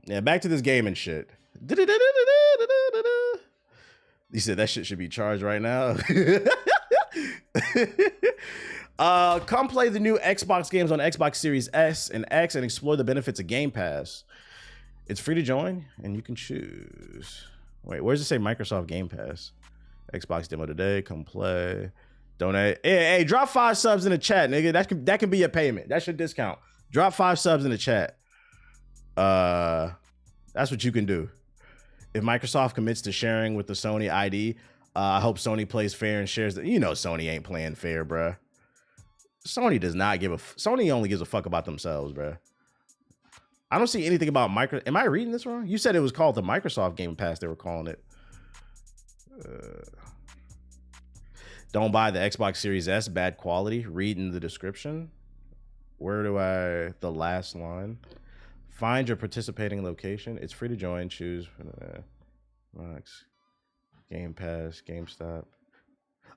Yeah, back to this gaming shit. You said that shit should be charged right now. Come play the new Xbox games on Xbox Series S and X and explore the benefits of Game Pass. It's free to join, and you can choose. Wait, where does it say Microsoft Game Pass? Xbox demo today. Come play. Donate. Hey, drop 5 subs in the chat, nigga. That can be a payment. That's your discount. Drop 5 subs in the chat. That's what you can do. If Microsoft commits to sharing with the Sony ID, I hope Sony plays fair and shares that. You know Sony ain't playing fair, bruh. Sony does not give a... Sony only gives a fuck about themselves, bruh. I don't see anything about micro... Am I reading this wrong? You said it was called the Microsoft Game Pass. They were calling it. Don't buy the Xbox Series S. Bad quality. Read in the description. Where do I... The last line. Find your participating location. It's free to join. Choose. Game Pass. GameStop.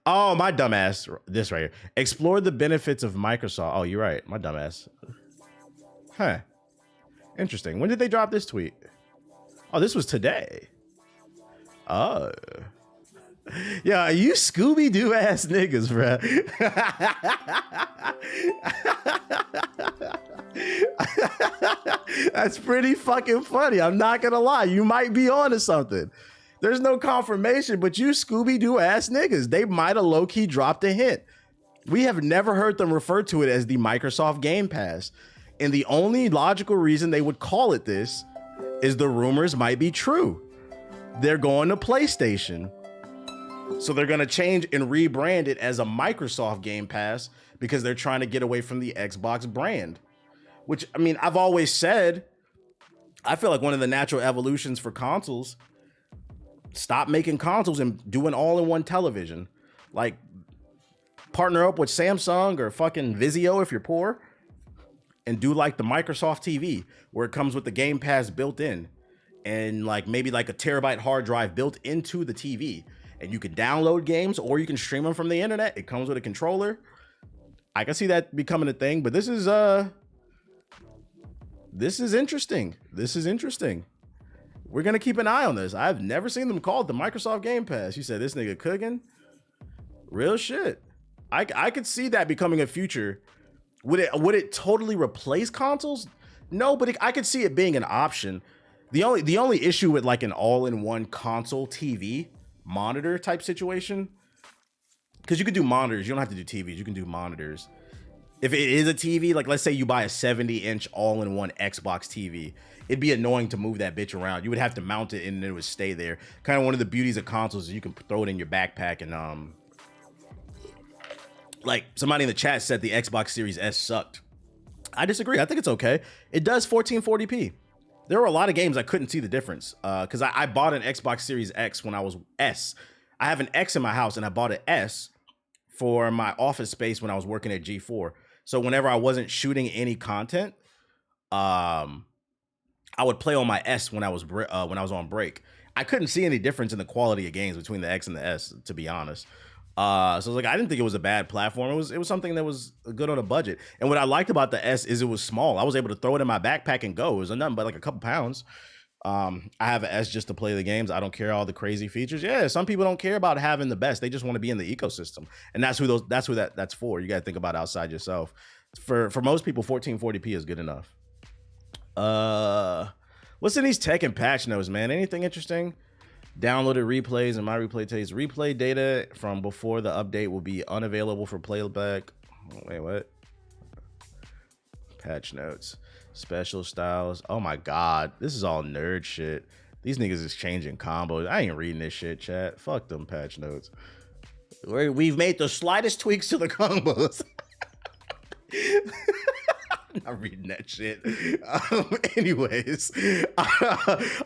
Oh, my dumbass. This right here. Explore the benefits of Microsoft. Oh, you're right. My dumbass. Huh. Interesting. When did they drop this tweet? Oh, this was today. Oh. Yeah, you Scooby-Doo ass niggas, bro. That's pretty fucking funny. I'm not gonna lie. You might be onto something. There's no confirmation, but you Scooby-Doo ass niggas, they might have low-key dropped a hint. We have never heard them refer to it as the Microsoft Game Pass. And the only logical reason they would call it this is the rumors might be true. They're going to PlayStation. So they're going to change and rebrand it as a Microsoft Game Pass because they're trying to get away from the Xbox brand. Which, I mean, I've always said, I feel like one of the natural evolutions for consoles, stop making consoles and do an all-in-one television. Like, partner up with Samsung or fucking Vizio if you're poor, and do like the Microsoft TV, where it comes with the Game Pass built in, and like maybe like a terabyte hard drive built into the TV. And you can download games or you can stream them from the internet. It comes with a controller. I can see that becoming a thing, but this is interesting. This is interesting. We're gonna keep an eye on this. I've never seen them called the Microsoft Game Pass. You said this nigga cooking? Real shit. I could see that becoming a future. Would it totally replace consoles? No, but I could see it being an option. The only issue with like an all-in-one console TV monitor type situation, because you could do monitors, you don't have to do TVs, you can do monitors. If it is a TV, like let's say you buy a 70-inch all-in-one Xbox TV, it'd be annoying to move that bitch around. You would have to mount it and it would stay there. Kind of one of the beauties of consoles is you can throw it in your backpack. And like somebody in the chat said the Xbox Series S sucked. I disagree. I think it's okay. It does 1440p. There were a lot of games I couldn't see the difference because I bought an Xbox Series X when I was S. I have an X in my house and I bought an S for my office space when I was working at G4. So whenever I wasn't shooting any content, I would play on my S when I was on break. I couldn't see any difference in the quality of games between the X and the S, to be honest. So I was like, I didn't think it was a bad platform. It was something that was good on a budget. And what I liked about the S is it was small. I was able to throw it in my backpack and go. It was nothing but like a couple pounds. I have an S just to play the games. I don't care all the crazy features. Yeah, some people don't care about having the best. They just want to be in the ecosystem. And that's who that's for. You got to think about outside yourself. For most people, 1440p is good enough. What's in these tech and patch notes, man? Anything interesting? Downloaded replays and my replay takes replay data from before the update will be unavailable for playback. Wait, what? Patch notes, special styles. Oh my God, this is all nerd shit. These niggas is changing combos. I ain't reading this shit, chat. Fuck them patch notes. We've made the slightest tweaks to the combos. I'm not reading that shit. Anyways,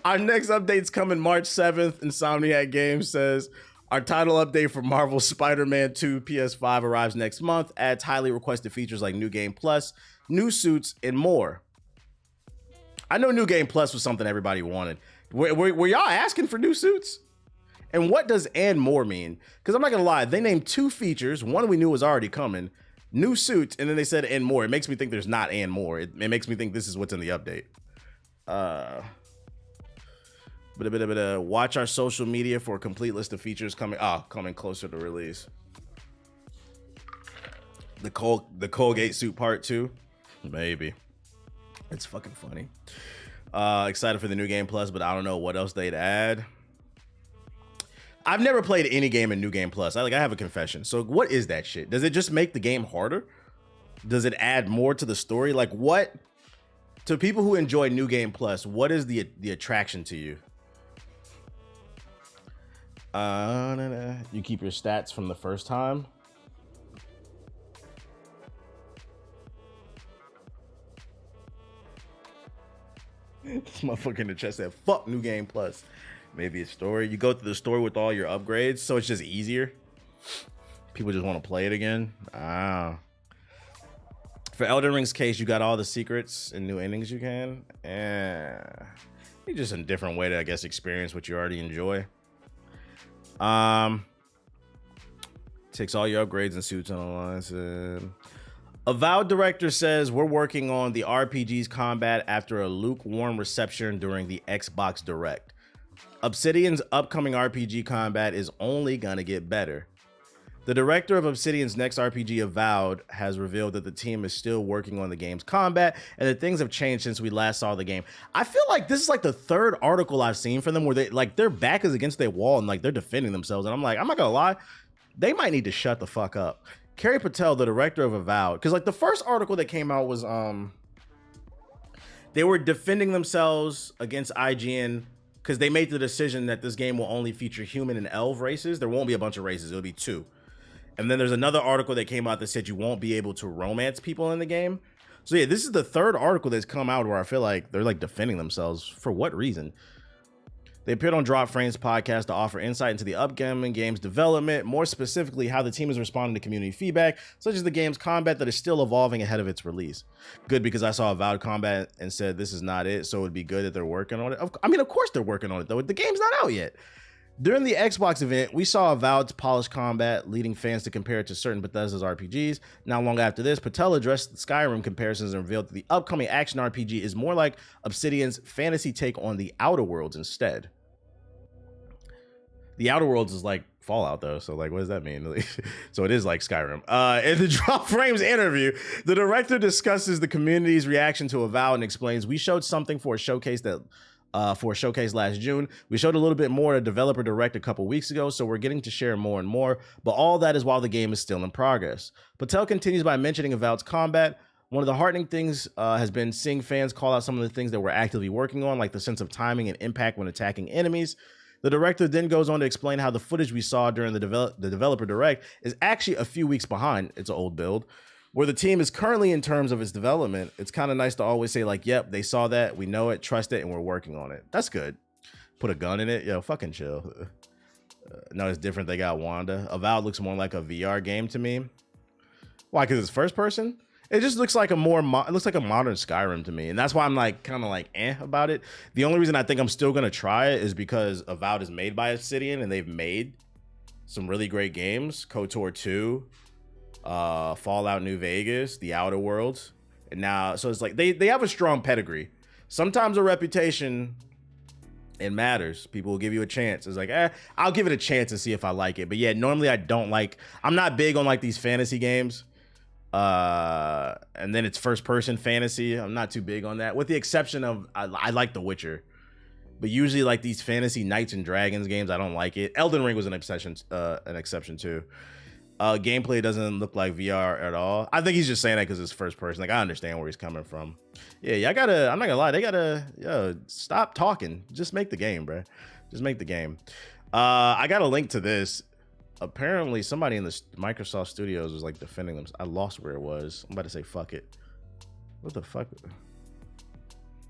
our next update's coming March 7th. Insomniac Games says our title update for Marvel Spider-Man 2 PS5 arrives next month. Adds highly requested features like New Game Plus, new suits, and more. I know New Game Plus was something everybody wanted. Were y'all asking for new suits? And what does and more mean? Because I'm not gonna lie, they named 2 features. One we knew was already coming. New suits, and then they said and more. It makes me think there's not and more. It makes me think this is what's in the update. Uh, watch our social media for a complete list of features coming closer to release. The Colgate suit part 2, maybe. It's fucking funny. Excited for the new game plus, but I don't know what else they'd add. I've never played any game in New Game Plus. I have a confession. So what is that shit? Does it just make the game harder? Does it add more to the story? Like, what, to people who enjoy New Game Plus, what is the attraction to you? You keep your stats from the first time. This motherfucker in the chat said, fuck New Game Plus. Maybe a story. You go through the story with all your upgrades, so it's just easier. People just want to play it again. For Elden Ring's case, you got all the secrets and new endings you can. It's just a different way to, I guess, experience what you already enjoy. Takes all your upgrades and suits on online. Avowed director says we're working on the RPG's combat after a lukewarm reception during the Xbox Direct. Obsidian's upcoming RPG combat is only gonna get better. The director of Obsidian's next RPG, Avowed, has revealed that the team is still working on the game's combat and that things have changed since we last saw the game. I feel like this is like the third article I've seen from them where they like their back is against their wall and like they're defending themselves. And I'm like, I'm not gonna lie, they might need to shut the fuck up. Kerry Patel, the director of Avowed, because like the first article that came out was they were defending themselves against IGN because they made the decision that this game will only feature human and elf races. There won't be a bunch of races, it'll be 2. And then there's another article that came out that said you won't be able to romance people in the game. So yeah, this is the third article that's come out where I feel like they're like defending themselves. For what reason? They appeared on Drop Frames podcast to offer insight into the upcoming game's development, more specifically how the team is responding to community feedback, such as the game's combat that is still evolving ahead of its release. Good, because I saw Avowed combat and said this is not it, so it would be good that they're working on it. I mean, of course they're working on it, though. The game's not out yet. During the Xbox event, we saw Avowed's polished combat, leading fans to compare it to certain Bethesda's RPGs. Not long after this, Patel addressed the Skyrim comparisons and revealed that the upcoming action RPG is more like Obsidian's fantasy take on the Outer Worlds instead. The Outer Worlds is like Fallout, though, so like, what does that mean? So it is like Skyrim. In the Drop Frames interview, the director discusses the community's reaction to Avowed and explains, we showed something for a showcase last June. We showed a little bit more at a developer direct a couple weeks ago, so we're getting to share more and more, but all that is while the game is still in progress. Patel continues by mentioning Avowed's combat. One of the heartening things has been seeing fans call out some of the things that we're actively working on, like the sense of timing and impact when attacking enemies. The director then goes on to explain how the footage we saw during the developer direct is actually a few weeks behind. It's an old build. Where the team is currently in terms of its development, it's kind of nice to always say like, yep, they saw that, we know it, trust it, and we're working on it. That's good. Put a gun in it, yo, fucking chill. No, it's different. They got Wanda. Avowed looks more like a VR game to me. Why? Because it's first person. It just looks like a it looks like a modern Skyrim to me, and that's why I'm like kind of like about it. The only reason I think I'm still gonna try it is because Avowed is made by Obsidian, and they've made some really great games. KOTOR 2, Fallout New Vegas, The Outer Worlds, and now so it's like they have a strong pedigree. Sometimes a reputation, it matters. People will give you a chance. It's like, I'll give it a chance and see if I like it. But yeah, normally I don't like. I'm not big on like these fantasy games. And then it's first person fantasy. I'm not too big on that, with the exception of I like The Witcher, but usually like these fantasy Knights and Dragons games, I don't like it. Elden Ring was an exception too. Gameplay doesn't look like VR at all. I think he's just saying that because it's first person. Like, I understand where he's coming from. Yeah, I'm not gonna lie, they gotta stop talking. Just make the game, bro. Just make the game. I got a link to this. Apparently somebody in the Microsoft Studios was like defending them. I lost where it was. I'm about to say fuck it. What the fuck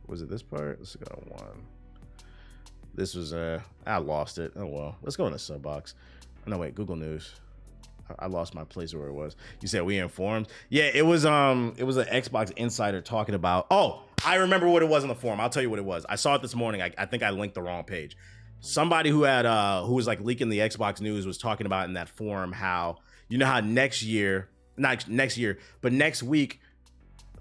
was it? This part? Let's go on one. This was I lost it. Oh well, let's go in the sub box. No wait, Google News. I lost my place where it was. You said we informed. Yeah, it was an Xbox insider talking about. Oh, I remember what it was in the forum. I'll tell you what it was. I saw it this morning. I think I linked the wrong page. Somebody who was like leaking the Xbox news was talking about in that forum how, you know how next week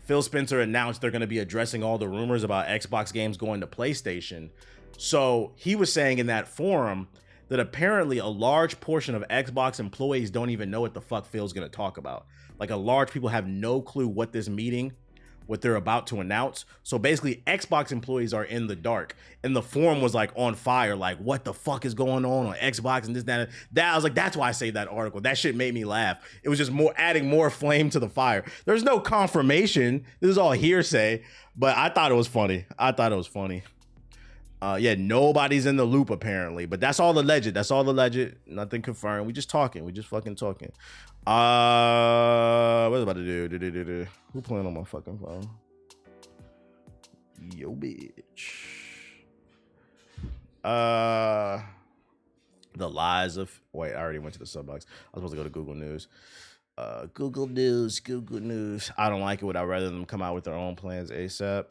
Phil Spencer announced they're going to be addressing all the rumors about Xbox games going to PlayStation. So he was saying in that forum that apparently a large portion of Xbox employees don't even know what the fuck Phil's going to talk about. Like a large people have no clue what they're about to announce. So basically Xbox employees are in the dark, and the forum was like on fire. Like, what the fuck is going on Xbox and this, that, and that. I was like, that's why I saved that article. That shit made me laugh. It was just adding more flame to the fire. There's no confirmation. This is all hearsay, but I thought it was funny. Yeah, nobody's in the loop apparently, but that's all alleged. Nothing confirmed. We just fucking talking. What was I about to do? Who playing on my fucking phone? Yo, bitch. The lies of... Wait, I already went to the sub box. I was supposed to go to Google News. Google News. I don't like it. Would I rather them come out with their own plans ASAP?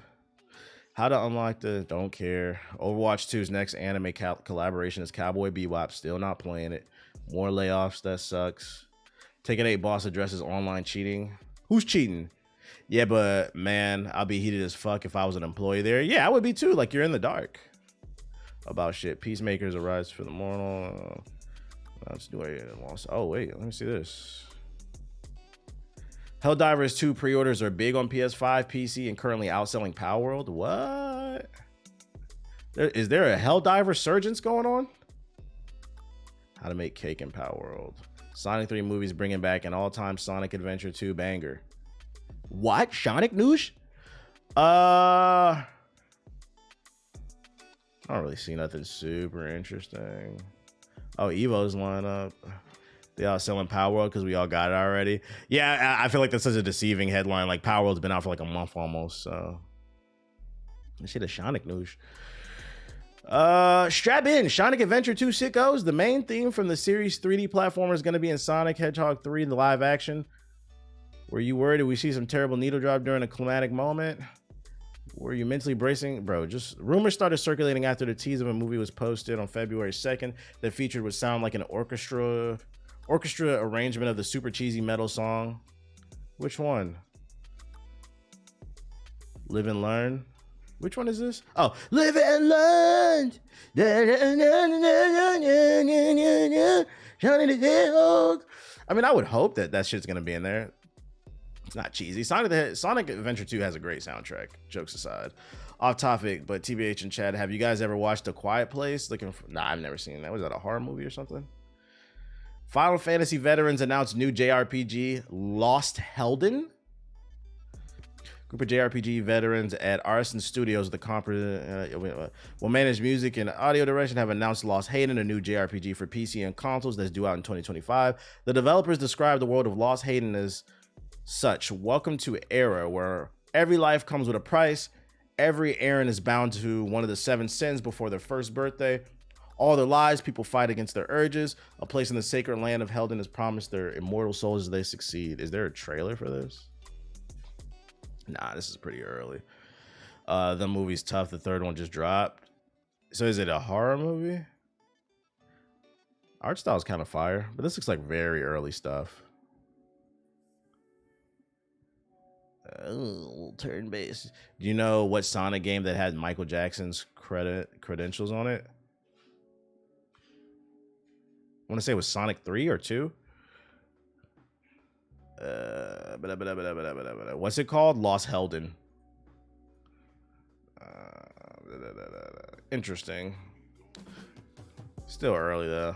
How to unlock the... Don't care. Overwatch 2's next anime collaboration is Cowboy Bebop. Still not playing it. More layoffs. That sucks. Taking 8 boss addresses online cheating. Who's cheating? Yeah, but man, I'll be heated as fuck if I was an employee there. Yeah, I would be too. Like, you're in the dark about shit. Peacemakers arise for the mortal. Let's do it. Oh, wait. Let me see this. Helldivers 2 pre-orders are big on PS5, PC, and currently outselling Palworld. What? Is there a Helldiver surgence going on? How to make cake in Palworld. Sonic 3 movies bringing back an all-time Sonic Adventure 2 banger. What? Sonic news? I don't really see nothing super interesting. Oh, Evo's lineup. They all selling Palworld because we all got it already. Yeah, I feel like that's such a deceiving headline. Like, Palworld's been out for like a month almost, so. Shit, a Sonic news. Strap in. Sonic Adventure 2 sickos. The main theme from the series 3D platformer is going to be in Sonic Hedgehog 3 in the live action. Were you worried that we see some terrible needle drop during a climatic moment? Were you mentally bracing? Bro, just rumors started circulating after the tease of a movie was posted on February 2nd that featured what sound like an orchestra arrangement of the super cheesy metal song. Which one? Live and Learn. Which one is this? Oh, Live and Learn. I mean, I would hope that shit's gonna be in there. It's not cheesy. Sonic Adventure 2 has a great soundtrack. Jokes aside. Off topic, but TBH and Chad, have you guys ever watched A Quiet Place? Nah, I've never seen that. Was that a horror movie or something? Final Fantasy veterans announced new JRPG, Lost Helden. Group of JRPG veterans at Arson Studios, will manage music and audio direction, have announced Lost Hayden, a new JRPG for PC and consoles that's due out in 2025. The developers describe the world of Lost Hayden as such. Welcome to an era where every life comes with a price. Every errand is bound to one of the 7 sins before their first birthday. All their lives, people fight against their urges. A place in the sacred land of Helden is promised their immortal souls as they succeed. Is there a trailer for this? Nah, this is pretty early. The movie's tough. The third one just dropped. So is it a horror movie? Art style's kind of fire, but this looks like very early stuff. Oh, turn-based. Do you know what Sonic game that had Michael Jackson's credentials on it? I want to say it was Sonic 3 or 2. What's it called? Lost Helden. Interesting. Still early though.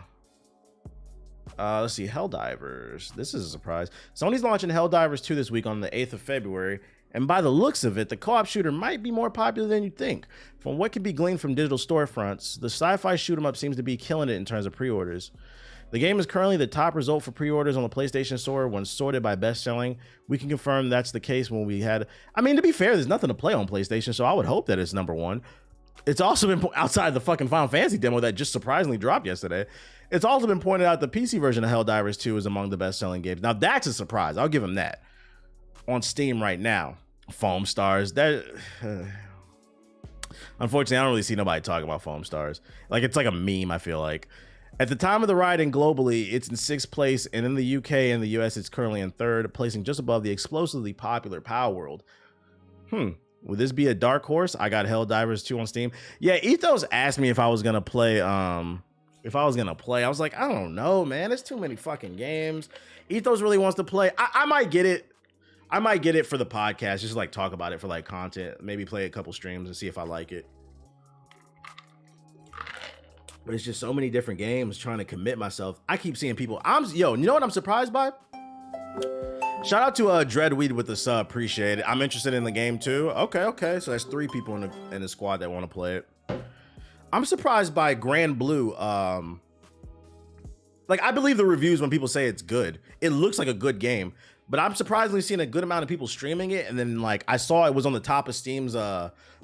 Let's see. Helldivers. This is a surprise. Sony's launching Helldivers 2 this week on the 8th of February. And by the looks of it, the co-op shooter might be more popular than you'd think. From what can be gleaned from digital storefronts, the sci-fi shoot-'em-up seems to be killing it in terms of pre-orders. The game is currently the top result for pre-orders on the PlayStation Store when sorted by best-selling. We can confirm that's the case when we had... I mean, to be fair, there's nothing to play on PlayStation, so I would hope that it's number one. It's also been outside the fucking Final Fantasy demo that just surprisingly dropped yesterday. It's also been pointed out the PC version of Helldivers 2 is among the best-selling games. Now, that's a surprise. I'll give them that. On Steam right now. Foam Stars. Unfortunately, I don't really see nobody talking about Foam Stars. Like, it's like a meme, I feel like. At the time of the writing globally, it's in 6th place, and in the UK and the US, it's currently in 3rd, placing just above the explosively popular Palworld. Would this be a dark horse? I got Helldivers 2 on Steam. Yeah, Ethos asked me if I was gonna play. I was like, I don't know, man. There's too many fucking games. Ethos really wants to play. I might get it. I might get it for the podcast, just like talk about it for like content. Maybe play a couple streams and see if I like it. But it's just so many different games trying to commit myself. I keep seeing people. You know what I'm surprised by? Shout out to Dreadweed with the sub. Appreciate it. I'm interested in the game too. Okay. So that's 3 people in the squad that want to play it. I'm surprised by Grand Blue. Like, I believe the reviews when people say it's good. It looks like a good game. But I'm surprisingly seeing a good amount of people streaming it. And then, like, I saw it was on the top of Steam's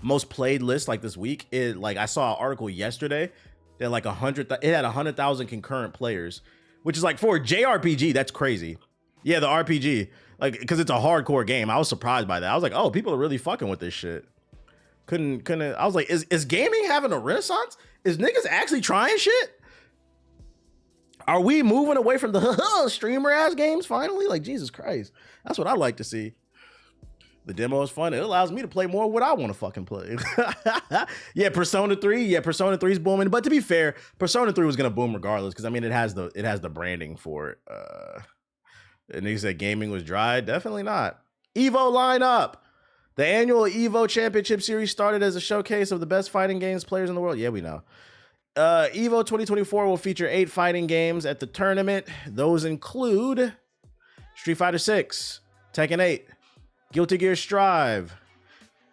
most played list, like, this week. I saw an article yesterday that, like, it had 100,000 concurrent players. Which is, like, for a JRPG, that's crazy. Yeah, the RPG. Like, because it's a hardcore game. I was surprised by that. I was like, oh, people are really fucking with this shit. Couldn't. I was like, is gaming having a renaissance? Is niggas actually trying shit? Are we moving away from the streamer ass games finally? Like, Jesus Christ. That's what I like to see. The demo is fun. It allows me to play more of what I want to fucking play. Yeah, Persona 3. Yeah, Persona 3 is booming. But to be fair, Persona 3 was gonna boom regardless, because I mean it has the branding for it. And they said gaming was dry. Definitely not. Evo lineup. The annual Evo Championship Series started as a showcase of the best fighting games players in the world. Yeah, we know. Evo 2024 will feature 8 fighting games at the tournament. Those include Street Fighter 6, Tekken 8, Guilty Gear Strive.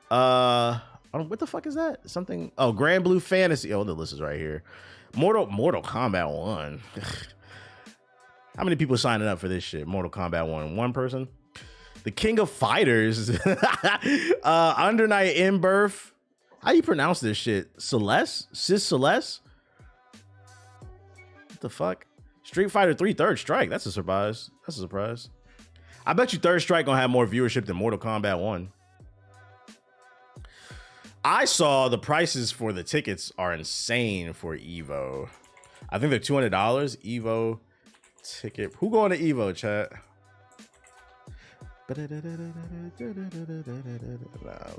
What the fuck is that? Something. Oh, Grand Blue Fantasy. Oh, the list is right here. Mortal Kombat 1. How many people signing up for this shit? Mortal Kombat 1. One person. The King of Fighters. Under Night In Birth. How you pronounce this shit? Celeste? Sis Celeste? What the fuck? Street Fighter 3 Third Strike. That's a surprise. I bet you Third Strike gonna have more viewership than Mortal Kombat 1. I saw the prices for the tickets are insane for Evo. I think they're $200. Evo ticket. Who going to Evo, chat? Let's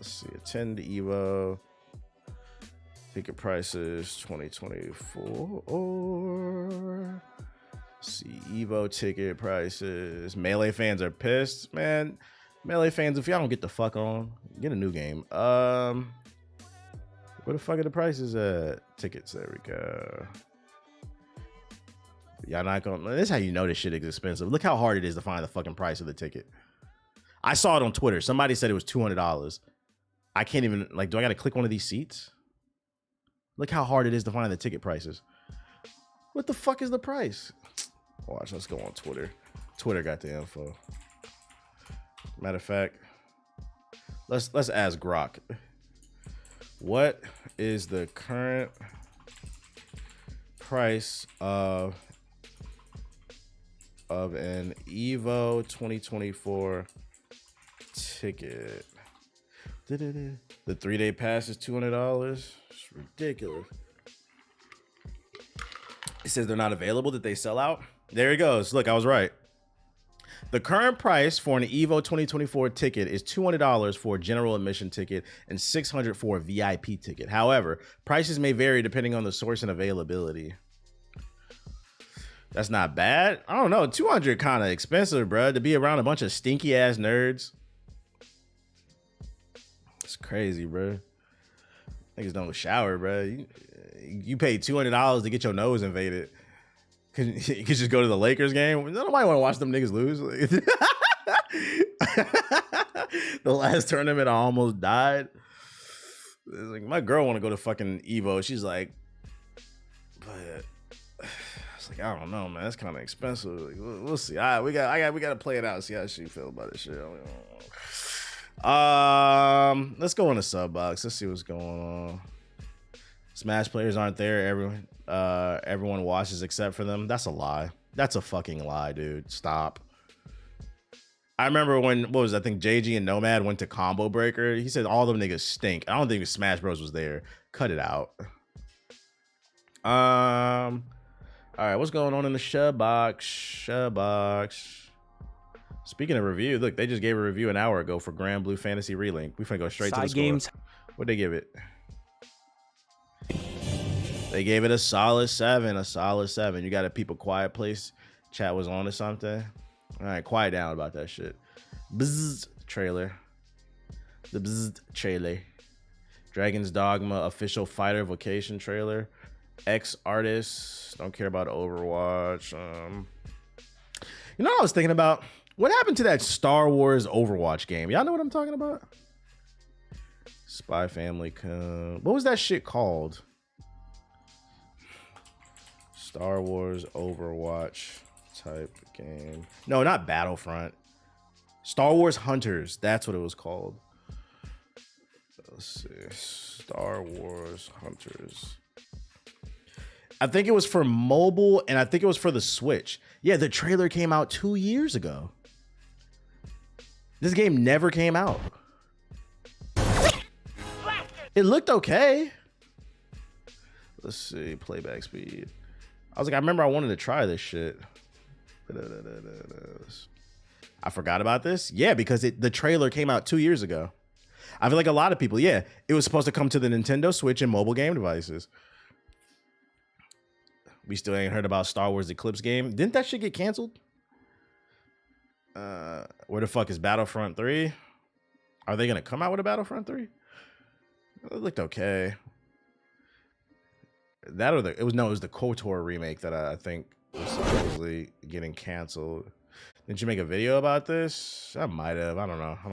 see. Attend Evo. Ticket prices 2024. See Evo ticket prices. Melee fans are pissed, man. Melee fans, if y'all don't get the fuck on, get a new game. Where the fuck are the prices at? Tickets. There we go. Y'all not gonna. This is how you know this shit is expensive. Look how hard it is to find the fucking price of the ticket. I saw it on Twitter. Somebody said it was $200. I can't even, like, do I got to click one of these seats? Look how hard it is to find the ticket prices. What the fuck is the price? Watch, let's go on Twitter. Twitter got the info. Matter of fact, let's ask Grok. What is the current price of an Evo 2024 ticket? The 3-day pass is $200. It's ridiculous. It says they're not available. Did they sell out? There it goes. Look, I was right. The current price for an Evo 2024 ticket is $200 for a general admission ticket and $600 for a VIP ticket. However, prices may vary depending on the source and availability. That's not bad. I don't know. $200 kind of expensive, bro, to be around a bunch of stinky ass nerds. It's crazy, bro. Niggas don't shower, bro. You pay $200 to get your nose invaded. You could just go to the Lakers game. Nobody want to watch them niggas lose. The last tournament, I almost died. It's like, my girl want to go to fucking Evo. She's like, but it's like, I don't know, man. That's kind of expensive. Like, we'll see. All right, we got to play it out and see how she feel about this shit. Let's go in the sub box. Let's see what's going on. Smash players aren't there. Everyone watches except for them. That's a lie. That's a fucking lie, dude. Stop. I remember when, what was it? I think JG and Nomad went to Combo Breaker. He said all them niggas stink. I don't think Smash Bros was there. Cut it out. All right, what's going on in the shub box? Speaking of review, look, they just gave a review an hour ago for Grand Blue Fantasy Relink. We finna go straight to the games. Score. What'd they give it? They gave it a solid 7. A solid 7. You got to peep a quiet place. Chat was on to something. All right, quiet down about that shit. Bzzz trailer. The bzzz trailer. Dragon's Dogma official fighter vocation trailer. X artists. Don't care about Overwatch. You know what I was thinking about? What happened to that Star Wars Overwatch game? Y'all know what I'm talking about? Spy Family. What was that shit called? Star Wars Overwatch type game. No, not Battlefront. Star Wars Hunters. That's what it was called. Let's see. Star Wars Hunters. I think it was for mobile, and I think it was for the Switch. Yeah, the trailer came out 2 years ago. This game never came out. It looked okay. Let's see. Playback speed. I was like, I remember I wanted to try this shit. I forgot about this. Yeah, because the trailer came out 2 years ago. I feel like a lot of people, yeah, it was supposed to come to the Nintendo Switch and mobile game devices. We still ain't heard about Star Wars Eclipse game. Didn't that shit get canceled? Where the fuck is Battlefront 3? Are they gonna come out with a Battlefront 3? It looked okay. That or it was the KOTOR remake that I think was supposedly getting canceled. Didn't you make a video about this? I might have. I don't know.